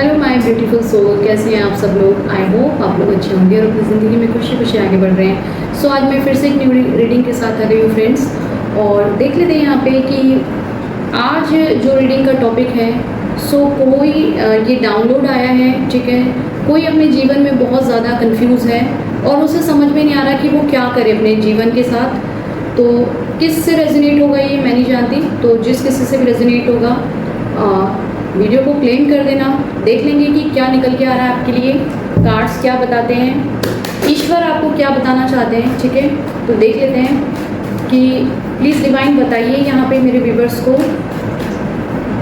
Hello my beautiful soul, कैसे हैं आप सब लोग। आई होप आप लोग अच्छे होंगे और अपनी ज़िंदगी में खुशी खुशी आगे बढ़ रहे हैं। सो आज मैं फिर से एक न्यू रीडिंग के साथ आ गई हूँ फ्रेंड्स, और देख लेते हैं यहाँ पे कि आज जो रीडिंग का टॉपिक है। सो कोई ये डाउनलोड आया है, ठीक है। कोई अपने जीवन में बहुत ज़्यादा कंफ्यूज है और उसे समझ में नहीं आ रहा कि वो क्या करे अपने जीवन के साथ। तो किस से रेजोनेट होगा ये मैं नहीं जानती, तो जिस किसी से भी रेजोनेट होगा वीडियो को क्लेम कर देना। देख लेंगे कि क्या निकल के आ रहा है आपके लिए, कार्ड्स क्या बताते हैं, ईश्वर आपको क्या बताना चाहते हैं, ठीक है। तो देख लेते हैं कि प्लीज़ डिवाइन बताइए यहाँ पे मेरे व्यूवर्स को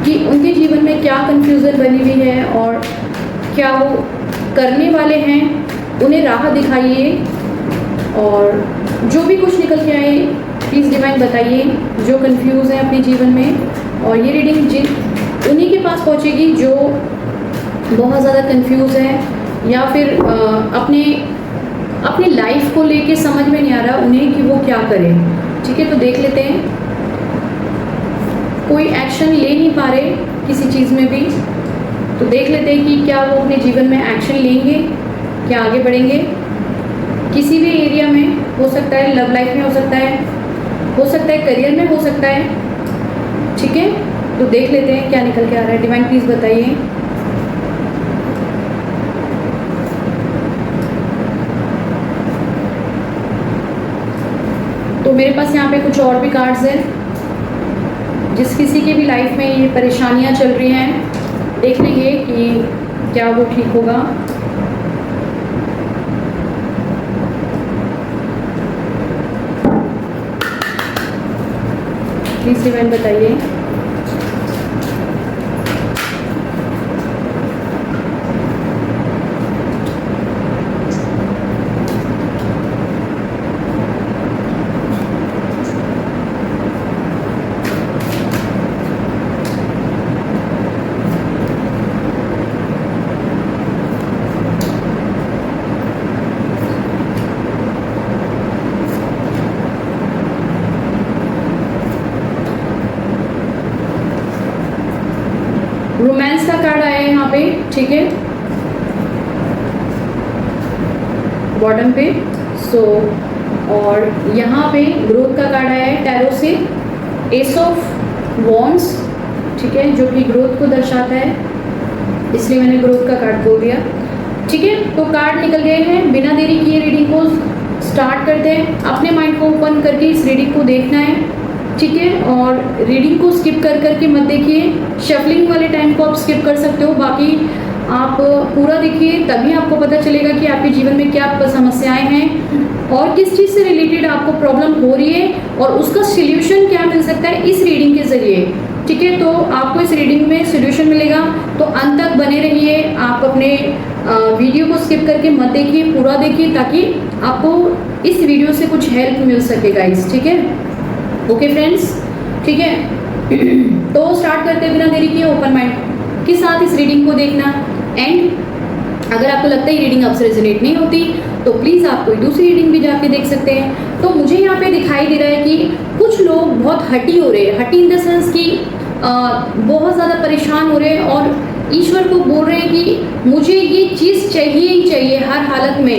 कि उनके जीवन में क्या कंफ्यूजन बनी हुई है और क्या वो करने वाले हैं, उन्हें राह दिखाइए। और जो भी कुछ निकल के आए प्लीज़ डिवाइन बताइए जो कंफ्यूज है अपने जीवन में। और ये रीडिंग उन्हीं के पास पहुंचेगी जो बहुत ज़्यादा कंफ्यूज है या फिर अपने लाइफ को लेके समझ में नहीं आ रहा उन्हें कि वो क्या करें, ठीक है। तो देख लेते हैं, कोई एक्शन ले नहीं पा रहे किसी चीज़ में भी, तो देख लेते हैं कि क्या वो अपने जीवन में एक्शन लेंगे, क्या आगे बढ़ेंगे किसी भी एरिया में। हो सकता है लव लाइफ में, हो सकता है करियर में, हो सकता है, ठीक है। तो देख लेते हैं क्या निकल के आ रहा है। डिवाइन प्लीज़ बताइए। तो मेरे पास यहाँ पे कुछ और भी कार्ड्स हैं। जिस किसी के भी लाइफ में ये परेशानियाँ चल रही हैं, देख लेंगे कि क्या वो ठीक होगा। प्लीज़ डिवाइन बताइए। रोमांस का कार्ड आया है यहाँ पे, ठीक है, बॉटम पे। सो और यहाँ पे ग्रोथ का कार्ड आया है टैरो से, एस ऑफ वॉन्ड्स, ठीक है, जो कि ग्रोथ को दर्शाता है, इसलिए मैंने ग्रोथ का कार्ड बोल दिया, ठीक है। तो कार्ड निकल गए हैं, बिना देरी किए रीडिंग को स्टार्ट करते हैं। अपने माइंड को ओपन करके इस रीडिंग को देखना है, ठीक है। और रीडिंग को स्किप कर करके मत देखिए, शफलिंग वाले टाइम को आप स्किप कर सकते हो, बाकी आप पूरा देखिए, तभी आपको पता चलेगा कि आपके जीवन में क्या समस्याएं हैं और किस चीज़ से रिलेटेड आपको प्रॉब्लम हो रही है और उसका सल्यूशन क्या मिल सकता है इस रीडिंग के ज़रिए, ठीक है। तो आपको इस रीडिंग में सल्यूशन मिलेगा, तो अंत तक बने रहिए। आप अपने वीडियो को स्किप करके मत देखिए, पूरा देखिए, ताकि आपको इस वीडियो से कुछ हेल्प मिल सके गाइस, ठीक है। ओके फ्रेंड्स, ठीक है। तो स्टार्ट करते हैं बिना देरी किए, ओपन माइंड के साथ इस रीडिंग को देखना। एंड अगर आपको लगता है ये रीडिंग आपसे रेजोनेट नहीं होती तो प्लीज़ आप कोई दूसरी रीडिंग भी जाके देख सकते हैं। तो मुझे यहाँ पे दिखाई दे रहा है कि कुछ लोग बहुत हटी हो रहे हैं, हटी इन द सेंस कि बहुत ज़्यादा परेशान हो रहे हैं और ईश्वर को बोल रहे हैं कि मुझे ये चीज़ चाहिए ही चाहिए हर हालत में।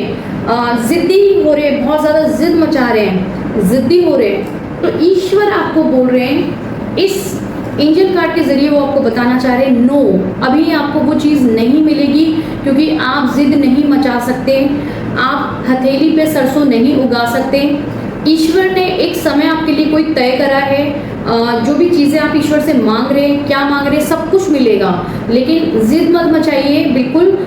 ज़िद्दी हो रहे हैं, बहुत ज़्यादा जिद मचा रहे हैं, ज़िद्दी हो रहे हैं। तो ईश्वर आपको बोल रहे हैं, इस एंजल कार्ड के जरिए वो आपको बताना चाह रहे हैं, नो, अभी आपको वो चीज़ नहीं मिलेगी क्योंकि आप जिद नहीं मचा सकते, आप हथेली पे सरसों नहीं उगा सकते। ईश्वर ने एक समय आपके लिए कोई तय करा है। जो भी चीज़ें आप ईश्वर से मांग रहे हैं, क्या मांग रहे हैं, सब कुछ मिलेगा, लेकिन जिद मत मचाइए बिल्कुल।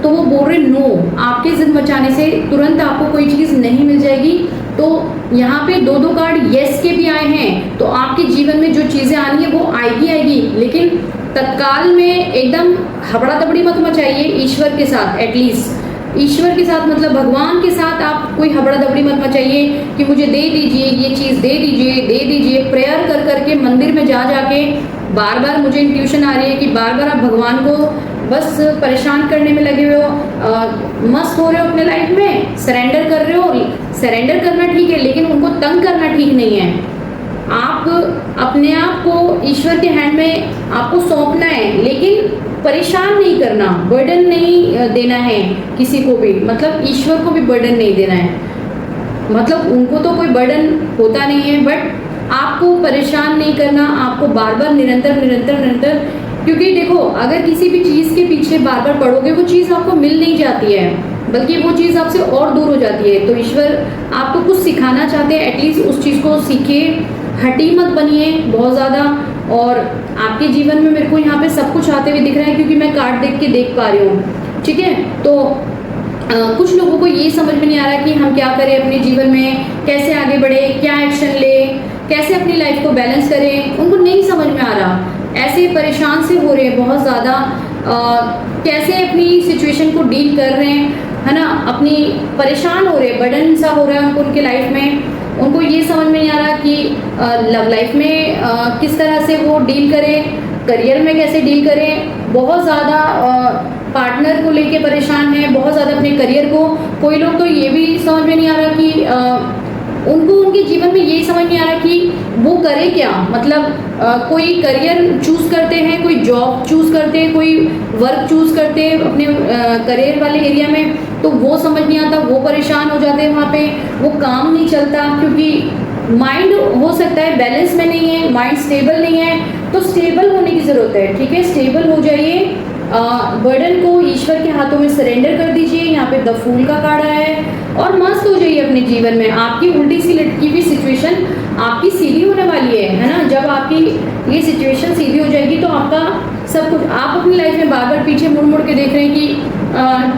तो वो बोल रहे नो, आपके जिद मचाने से तुरंत आपको कोई चीज़ नहीं मिल जाएगी। तो यहाँ पे दो कार्ड यस के भी आए हैं, तो आपके जीवन में जो चीज़ें आनी है वो आएगी, लेकिन तत्काल में एकदम हबड़ा दबड़ी मत मचाइए। ईश्वर के साथ, एटलीस्ट ईश्वर के साथ मतलब भगवान के साथ आप कोई हबड़ा दबड़ी मत मचाइए कि मुझे दे दीजिए, ये चीज़ दे दीजिए। प्रेयर कर करके मंदिर में जाके बार बार मुझे इंट्यूशन आ रही है कि बार बार आप भगवान को बस परेशान करने में लगे हुए हो, मस्त हो रहे हो अपने लाइफ में, सरेंडर कर रहे हो। सरेंडर करना ठीक है, लेकिन उनको तंग करना ठीक नहीं है। आप अपने आप को ईश्वर के हैंड में आपको सौंपना है, लेकिन परेशान नहीं करना, बर्डन नहीं देना है किसी को भी, मतलब ईश्वर को भी बर्डन नहीं देना है। मतलब उनको तो कोई बर्डन होता नहीं है, बट आपको परेशान नहीं करना, आपको बार बार निरंतर निरंतर निरंतर, क्योंकि देखो अगर किसी भी चीज़ के पीछे बार बार पड़ोगे वो चीज़ आपको मिल नहीं जाती है, बल्कि वो चीज़ आपसे और दूर हो जाती है। तो ईश्वर आपको कुछ सिखाना चाहते हैं, एटलीस्ट उस चीज़ को सीखिए, हटी मत बनिए बहुत ज़्यादा। और आपके जीवन में मेरे को यहाँ पे सब कुछ आते हुए दिख रहा है, क्योंकि मैं कार्ड देख के देख पा रही हूँ, ठीक है। तो कुछ लोगों को ये समझ में नहीं आ रहा कि हम क्या करें अपने जीवन में, कैसे आगे बढ़े, क्या एक्शन ले, कैसे अपनी लाइफ को बैलेंस करें, उनको नहीं समझ में आ रहा। ऐसे परेशान से हो रहे हैं बहुत ज़्यादा, कैसे अपनी सिचुएशन को डील कर रहे हैं, है ना, अपनी परेशान हो रहे हैं, बर्डन सा हो रहा है उनको उनके लाइफ में। उनको ये समझ में नहीं आ रहा कि लव लाइफ में किस तरह से वो डील करें, करियर में कैसे डील करें। बहुत ज़्यादा पार्टनर को लेके परेशान है, बहुत ज़्यादा अपने करियर को। कोई लोग तो ये भी समझ में नहीं आ रहा कि उनको उनके जीवन में यही समझ नहीं आ रहा कि वो करे क्या, मतलब कोई करियर चूज़ करते हैं, कोई जॉब चूज़ करते हैं, कोई वर्क चूज़ करते हैं अपने करियर वाले एरिया में, तो वो समझ नहीं आता, वो परेशान हो जाते हैं, वहाँ पे वो काम नहीं चलता, क्योंकि माइंड हो सकता है बैलेंस में नहीं है, माइंड स्टेबल नहीं है। तो स्टेबल होने की ज़रूरत है, ठीक है, स्टेबल हो जाइए, बर्डन को ईश्वर के हाथों में सरेंडर कर दीजिए। यहाँ पे द फूल का कार्ड आया है, और मस्त हो जाइए अपने जीवन में। आपकी उल्टी सी लटकी हुई सिचुएशन आपकी सीधी होने वाली है ना। जब आपकी ये सिचुएशन सीधी हो जाएगी तो आपका सब कुछ, आप अपनी लाइफ में बार बार पीछे मुड़ मुड़ के देख रहे हैं कि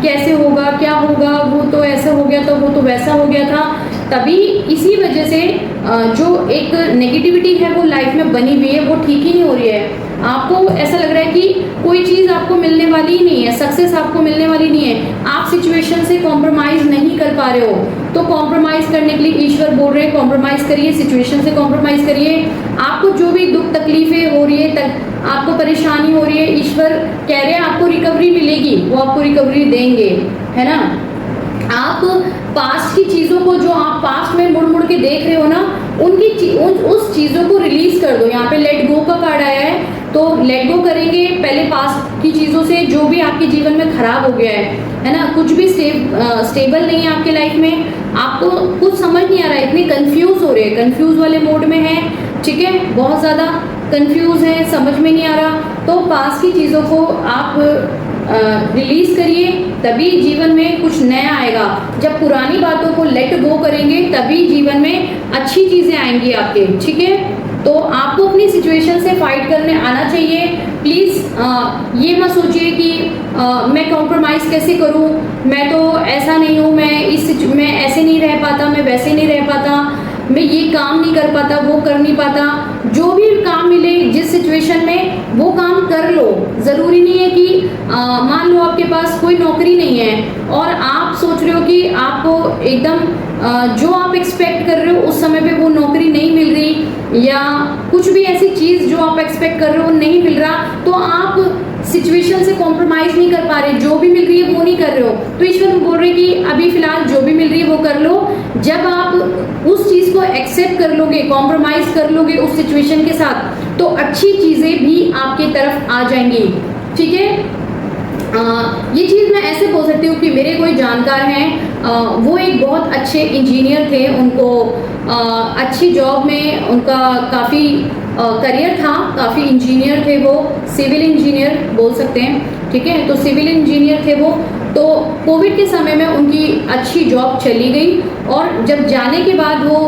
कैसे होगा, क्या होगा, वो तो ऐसा हो गया था, वो तो वैसा हो गया था। तभी इसी वजह से जो एक नेगेटिविटी है वो लाइफ में बनी हुई है, वो ठीक ही नहीं हो रही है। आपको ऐसा लग रहा है कि कोई चीज़ आपको मिलने वाली ही नहीं है, सक्सेस आपको मिलने वाली नहीं है, आप सिचुएशन से कॉम्प्रोमाइज़ नहीं कर पा रहे हो। तो कॉम्प्रोमाइज़ करने के लिए ईश्वर बोल रहे हैं, कॉम्प्रोमाइज़ करिए, सिचुएशन से कॉम्प्रोमाइज़ करिए। आपको जो भी दुख तकलीफें हो रही है, आपको परेशानी हो रही है, ईश्वर कह रहे हैं आपको रिकवरी मिलेगी, वो आपको रिकवरी देंगे, है ना। आप पास्ट की चीज़ों को, जो आप पास्ट में मुड़ मुड़ के देख रहे हो ना, उस चीज़ों को रिलीज कर दो। यहाँ पे लेट गो का कार्ड आया है, तो लेट गो करेंगे पहले पास्ट की चीज़ों से, जो भी आपके जीवन में खराब हो गया है ना। कुछ भी स्टेबल नहीं है आपके लाइफ में, आपको कुछ समझ नहीं आ रहा है, इतने कंफ्यूज हो रहे हैं, कंफ्यूज वाले मोड में है, ठीक है, बहुत ज़्यादा कंफ्यूज है, समझ में नहीं आ रहा। तो पास्ट की चीज़ों को आप रिलीज करिए, तभी जीवन में कुछ नया आएगा। जब पुरानी बातों को लेट गो करेंगे तभी जीवन में अच्छी चीज़ें आएंगी आपके, ठीक है। तो आपको अपनी सिचुएशन से फाइट करने आना चाहिए। प्लीज़ ये मत सोचिए कि मैं कॉम्प्रोमाइज़ कैसे करूं, मैं तो ऐसा नहीं हूं, मैं ऐसे नहीं रह पाता, मैं वैसे नहीं रह पाता, मैं ये काम नहीं कर पाता, वो कर नहीं पाता। जो भी काम मिले जिस सिचुएशन में, वो काम कर लो। ज़रूरी नहीं है कि मान लो आपके पास कोई नौकरी नहीं है और आप सोच रहे हो कि आपको एकदम जो आप एक्सपेक्ट कर रहे हो उस समय पे वो नौकरी नहीं मिल रही, या कुछ भी ऐसी चीज़ जो आप एक्सपेक्ट कर रहे हो नहीं मिल रहा, तो आप सिचुएशन से कॉम्प्रोमाइज़ नहीं कर पा रहे, जो भी मिल रही है वो नहीं कर रहे हो। तो ईश्वर बोल रहे कि अभी फिलहाल जो भी मिल रही है वो कर लो। जब आप उस चीज़ को एक्सेप्ट कर लोगे, कॉम्प्रोमाइज़ कर लोगे उस सिचुएशन के साथ, तो अच्छी चीज़ें भी आपके तरफ आ जाएंगी, ठीक है। ये चीज़ मैं ऐसे बोल सकती हूँ कि मेरे कोई जानकार हैं, वो एक बहुत अच्छे इंजीनियर थे, उनको अच्छी जॉब में उनका काफ़ी करियर था, काफ़ी इंजीनियर थे वो, सिविल इंजीनियर बोल सकते हैं, ठीक है। तो सिविल इंजीनियर थे वो, तो कोविड के समय में उनकी अच्छी जॉब चली गई, और जब जाने के बाद वो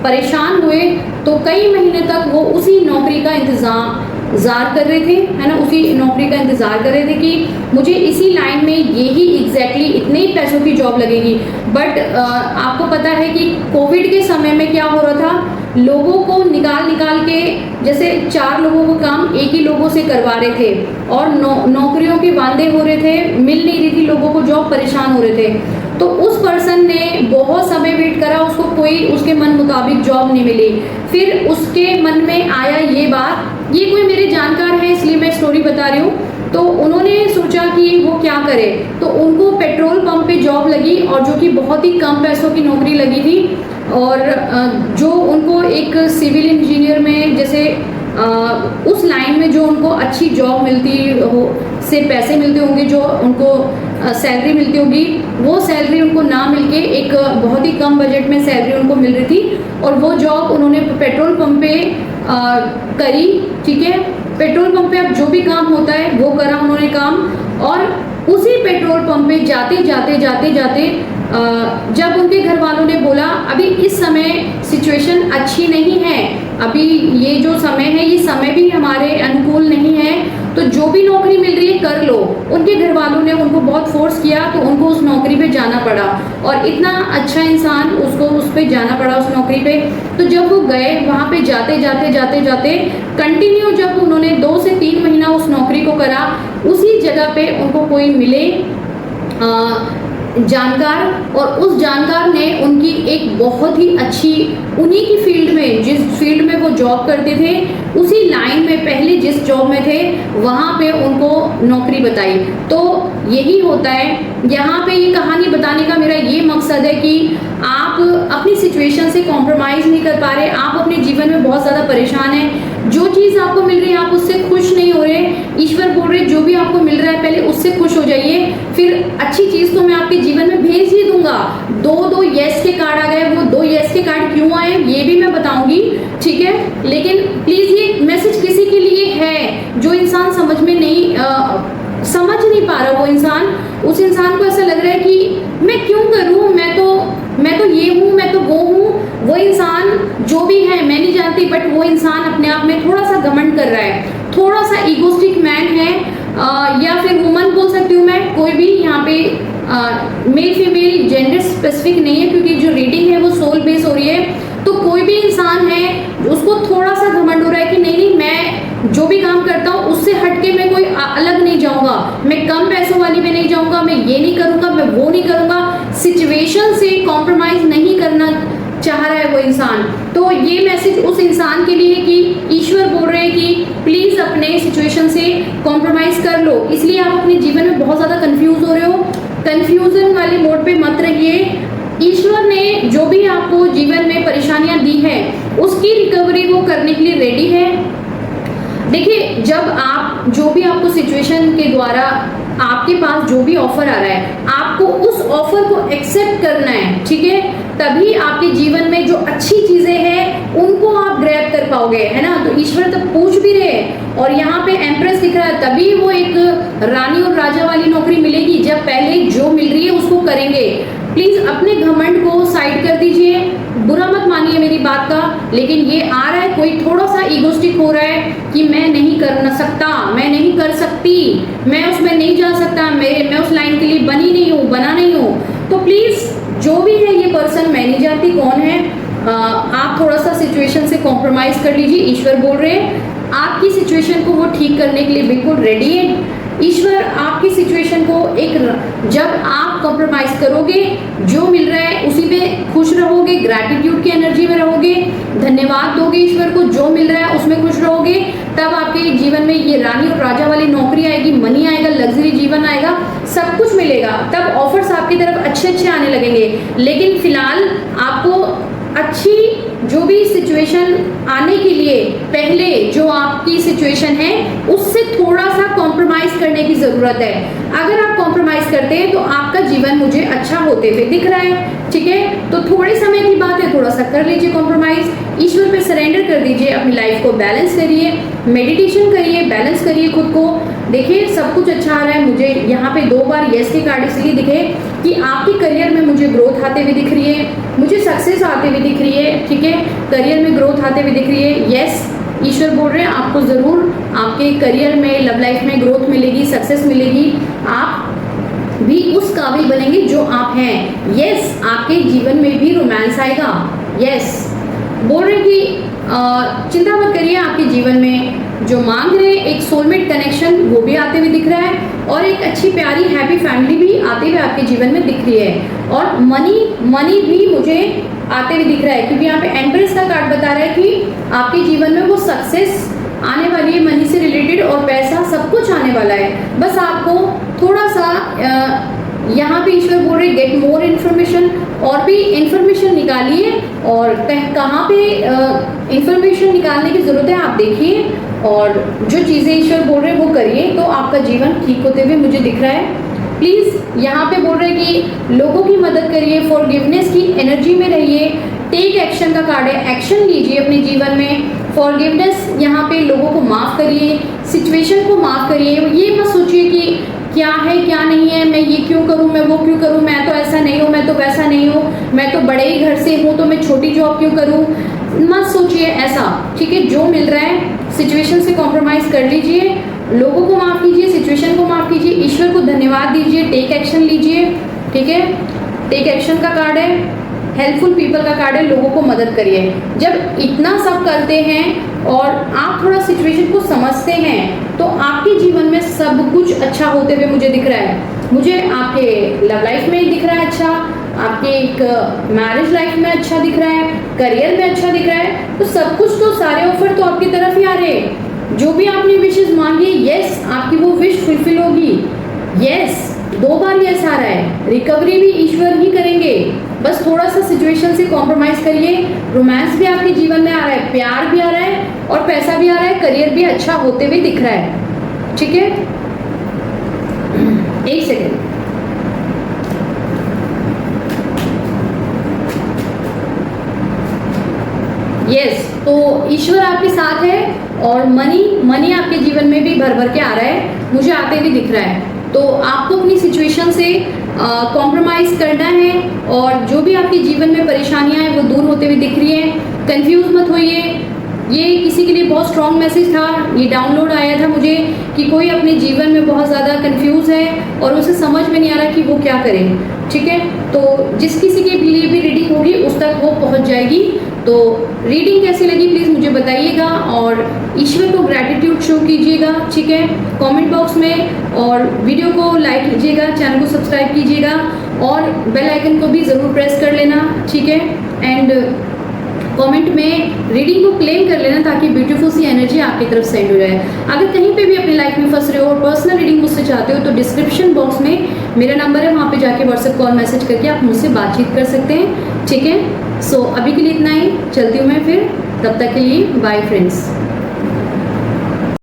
परेशान हुए, तो कई महीने तक वो उसी नौकरी का इंतज़ार कर रहे थे, है ना, उसी नौकरी का इंतज़ार कर रहे थे कि मुझे इसी लाइन में यही एग्जैक्टली इतने ही पैसों की जॉब लगेगी। बट आपको पता है कि कोविड के समय में क्या हो रहा था, लोगों को निकाल के, जैसे 4 लोगों को काम एक ही लोगों से करवा रहे थे, और नौकरियों के वादे हो रहे थे, मिल नहीं रही थी लोगों को जॉब, परेशान हो रहे थे। तो उस पर्सन ने बहुत समय वेट करा, उसको कोई उसके मन मुताबिक जॉब नहीं मिली। फिर उसके मन में आया ये बात, ये कोई मेरे जानकार है इसलिए मैं स्टोरी बता रही हूँ, तो उन्होंने सोचा कि वो क्या करे, तो उनको पेट्रोल पंप पे जॉब लगी और जो कि बहुत ही कम पैसों की नौकरी लगी थी। और जो उनको एक सिविल इंजीनियर में जैसे उस लाइन में जो उनको अच्छी जॉब मिलती हो से पैसे मिलते होंगे, जो उनको सैलरी मिलती होगी, वो सैलरी उनको ना मिलके एक बहुत ही कम बजट में सैलरी उनको मिल रही थी। और वो जॉब उन्होंने पेट्रोल पंप पे करी, ठीक है। पेट्रोल पंप पे अब जो भी काम होता है वो करा उन्होंने काम। और उसी पेट्रोल पंप पे जाते जाते जब उनके घर वालों ने बोला अभी इस समय सिचुएशन अच्छी नहीं है, अभी ये जो समय है ये समय भी हमारे अनुकूल नहीं है, तो जो भी नौकरी मिल रही है कर लो। उनके घर वालों ने उनको बहुत फोर्स किया तो उनको उस नौकरी पे जाना पड़ा। और इतना अच्छा इंसान, उसको उस पे जाना पड़ा उस नौकरी पे। तो जब वो गए वहाँ पे जाते जाते कंटिन्यू जब उन्होंने 2 से 3 महीना उस नौकरी को करा, उसी जगह पे उनको कोई मिले जानकार, और उस जानकार ने उनकी एक बहुत ही अच्छी, उन्हीं की फील्ड में, जिस फील्ड में वो जॉब करते थे उसी लाइन में पहले जिस जॉब में थे वहाँ पे उनको नौकरी बताई। तो यही होता है, यहाँ पे ये कहानी बताने का मेरा ये मकसद है कि आप अपनी सिचुएशन से कॉम्प्रोमाइज़ नहीं कर पा रहे, आप अपने जीवन में बहुत ज़्यादा परेशान हैं, जो चीज़ आपको मिल रही है आप उससे खुश नहीं हो रहे। ईश्वर बोल रहे जो भी आपको मिल रहा है पहले उससे खुश हो जाइए, फिर अच्छी चीज़ तो मैं आपके जीवन में भेज ही दूंगा। 2 यस के कार्ड आ गए, वो 2 यस के कार्ड क्यों आए ये भी मैं बताऊंगी, ठीक है। लेकिन प्लीज़ ये मैसेज किसी के लिए है जो इंसान समझ में नहीं समझ नहीं पा रहा, वो इंसान, उस इंसान को ऐसा लग रहा है कि मैं क्यों करूं, मैं तो ये हूँ, मैं तो वो हूँ। वो इंसान जो भी है मैं नहीं जानती, बट वो इंसान अपने आप में थोड़ा सा घमंड कर रहा है, थोड़ा सा ईगोस्टिक मैन है, या फिर वुमन बोल सकती हूँ मैं, कोई भी यहाँ पे मेल फीमेल जेंडर स्पेसिफिक नहीं है, क्योंकि जो रीडिंग है वो सोल बेस हो रही है। तो कोई भी इंसान है उसको थोड़ा सा घमंड हो रहा है कि नहीं मैं जो भी काम करता हूँ उससे हटके मैं कोई अलग नहीं जाऊंगा, मैं कम पैसों वाली में नहीं जाऊंगा, मैं ये नहीं करूंगा, मैं वो नहीं करूंगा, सिचुएशन से कॉम्प्रोमाइज नहीं करना चाह रहा है वो इंसान। तो ये मैसेज उस इंसान के लिए कि ईश्वर बोल रहे हैं कि प्लीज अपने सिचुएशन से कॉम्प्रोमाइज कर लो, इसलिए आप अपने जीवन में बहुत ज्यादा कंफ्यूज हो रहे हो। कंफ्यूजन वाले मोड पे मत रहिए। ईश्वर ने जो भी आपको जीवन में परेशानियां दी है उसकी रिकवरी वो करने के लिए रेडी है। देखिए, जब आप जो भी आपको सिचुएशन के द्वारा आपके पास जो भी ऑफर आ रहा है आपको उस ऑफर को एक्सेप्ट करना है, ठीक है, तभी आपके जीवन में जो अच्छी चीजें हैं उनको आप ग्रैब कर पाओगे, है ना। तो ईश्वर तक पूछ भी रहे और यहाँ पे एम्प्रेस दिख रहा है, तभी वो एक रानी और राजा वाली नौकरी मिलेगी जब पहले जो मिल रही है उसको करेंगे। प्लीज अपने घमंड को साइड कर दीजिए, बुरा मत मानिए मेरी बात का, लेकिन ये आ रहा है कोई थोड़ा सा ईगोस्टिक हो रहा है कि मैं नहीं कर न सकता, मैं नहीं कर सकती, मैं उसमें नहीं जा सकता, मैं उस लाइन के लिए बनी नहीं हूँ, बना नहीं हूँ। तो प्लीज जो भी है ये पर्सन, मैं नहीं जानती कौन है, आप थोड़ा सा सिचुएशन से कॉम्प्रोमाइज कर लीजिए। ईश्वर बोल रहे हैं आपकी सिचुएशन को वो ठीक करने के लिए बिल्कुल रेडी है। ईश्वर आपकी सिचुएशन को जब आप कॉम्प्रोमाइज करोगे, जो मिल रहा है उसी पे खुश रहोगे, ग्रैटिट्यूड की एनर्जी में रहोगे, धन्यवाद दोगे ईश्वर को, जो मिल रहा है उसमें खुश रहोगे, तब आपके जीवन में ये रानी और राजा वाली नौकरी आएगी, मनी आएगा, लग्जरी जीवन आएगा, सब कुछ मिलेगा। तब ऑफर्स आपकी तरफ अच्छे आने लगेंगे। लेकिन फिलहाल आपको अच्छी जो भी सिचुएशन आने के लिए पहले जो आपकी सिचुएशन है उससे थोड़ा सा कॉम्प्रोमाइज करने की जरूरत है। अगर आप कॉम्प्रोमाइज करते हैं तो आपका जीवन मुझे अच्छा होते हुए दिख रहा है, ठीक है। तो थोड़े समय की बात है, थोड़ा सा कर लीजिए कॉम्प्रोमाइज, ईश्वर पे सरेंडर कर दीजिए, अपनी लाइफ को बैलेंस करिए, मेडिटेशन करिए, बैलेंस करिए खुद को। देखिए सब कुछ अच्छा आ रहा है। मुझे यहाँ पे 2 बार यस के कार्ड इसलिए दिखे कि आपके करियर में मुझे ग्रोथ आते हुए दिख रही है, मुझे सक्सेस आते हुए दिख रही है, ठीक है, करियर में ग्रोथ आते हुए दिख रही है। यस, ईश्वर बोल रहे हैं आपको जरूर आपके करियर में, लव लाइफ में ग्रोथ मिलेगी, सक्सेस मिलेगी, आप भी उस काबिल बनेंगे जो आप हैं। यस, आपके जीवन में भी रोमांस आएगा। यस, बोल रहे कि चिंता मत करिए, आपके जीवन में जो मांग रहे एक सोलमेट कनेक्शन वो भी आते हुए दिख रहा है, और एक अच्छी प्यारी हैप्पी फैमिली भी आते हुए आपके जीवन में दिख रही है, और मनी भी मुझे आते हुए दिख रहा है, क्योंकि यहाँ पे एम्प्रेस का कार्ड बता रहा है कि आपके जीवन में वो सक्सेस आने वाली है, मनी से रिलेटेड, और पैसा सब कुछ आने वाला है। बस आपको थोड़ा सा यहाँ पे ईश्वर बोल रहे गेट मोर इन्फॉर्मेशन, और भी इन्फॉर्मेशन निकालिए, और कहाँ पे इन्फॉर्मेशन निकालने की ज़रूरत है आप देखिए, और जो चीज़ें ईश्वर बोल रहे हैं वो करिए, तो आपका जीवन ठीक होते हुए मुझे दिख रहा है। प्लीज़ यहाँ पे बोल रहे हैं कि लोगों की मदद करिए, फॉरगिवनेस की एनर्जी में रहिए, टेक एक्शन का कार्ड है, एक्शन लीजिए अपने जीवन में, फॉरगिवनेस, यहाँ पे लोगों को माफ़ करिए, सिचुएशन को माफ़ करिए। ये मत सोचिए कि क्या है क्या नहीं है, मैं ये क्यों करूँ, मैं वो क्यों करूँ, मैं तो ऐसा नहीं हूँ, मैं तो वैसा नहीं हूँ, मैं तो बड़े ही घर से हूँ तो मैं छोटी जॉब क्यों करूँ, मत सोचिए ऐसा, ठीक है। जो मिल रहा है सिचुएशन से कॉम्प्रोमाइज़ कर लीजिए, लोगों को माफ़ कीजिए, सिचुएशन को माफ़ कीजिए, ईश्वर को धन्यवाद दीजिए, टेक एक्शन लीजिए, ठीक है। टेक एक्शन का कार्ड है, हेल्पफुल पीपल का कार्ड है, लोगों को मदद करिए। जब इतना सब करते हैं और आप थोड़ा सिचुएशन को समझते हैं तो आपके जीवन में सब कुछ अच्छा होते हुए मुझे दिख रहा है। मुझे आपके लव लाइफ में दिख रहा है अच्छा, आपके एक मैरिज लाइफ में अच्छा दिख रहा है, करियर में अच्छा दिख रहा है, तो सब कुछ तो सारे ऑफर तो आपकी तरफ ही आ रहे हैं। जो भी आपने विशेष मांगी, यस आपकी वो विश फुलफिल होगी, यस 2 बार यस आ रहा है, रिकवरी भी ईश्वर ही करेंगे। बस थोड़ा सा सिचुएशन से कॉम्प्रोमाइज़ करिए, रोमांस भी आपके जीवन में आ रहा है, प्यार भी आ रहा है और पैसा भी आ रहा है, करियर भी अच्छा होते हुए दिख रहा है, ठीक है। एक सेकेंड, यस तो ईश्वर आपके साथ है और मनी आपके जीवन में भी भर भर के आ रहा है, मुझे आते हुए दिख रहा है। तो आपको अपनी सिचुएशन से कॉम्प्रोमाइज़ करना है, और जो भी आपके जीवन में परेशानियां हैं वो दूर होते हुए दिख रही हैं। कंफ्यूज मत होइए, ये किसी के लिए बहुत स्ट्रॉन्ग मैसेज था, ये डाउनलोड आया था मुझे कि कोई अपने जीवन में बहुत ज़्यादा कंफ्यूज है और उसे समझ में नहीं आ रहा कि वो क्या करे, ठीक है। तो जिस किसी के लिए भी रीडिंग होगी उस तक वो पहुंच जाएगी। तो रीडिंग कैसी लगी प्लीज़ मुझे बताइएगा, और ईश्वर को ग्रैटिट्यूड शो कीजिएगा, ठीक है, कमेंट बॉक्स में, और वीडियो को लाइक कीजिएगा, चैनल को सब्सक्राइब कीजिएगा, और बेल आइकन को भी ज़रूर प्रेस कर लेना, ठीक है। एंड कमेंट में रीडिंग को क्लेम कर लेना ताकि ब्यूटीफुल सी एनर्जी आपकी तरफ सेंड हो जाए। अगर कहीं पे भी अपनी लाइफ में फंस रहे हो और पर्सनल रीडिंग मुझसे चाहते हो तो डिस्क्रिप्शन बॉक्स में मेरा नंबर है, वहाँ पे जाके व्हाट्सएप कॉल मैसेज करके आप मुझसे बातचीत कर सकते हैं, ठीक है। सो अभी के लिए इतना ही, चलती हूँ मैं फिर, तब तक के लिए बाय फ्रेंड्स।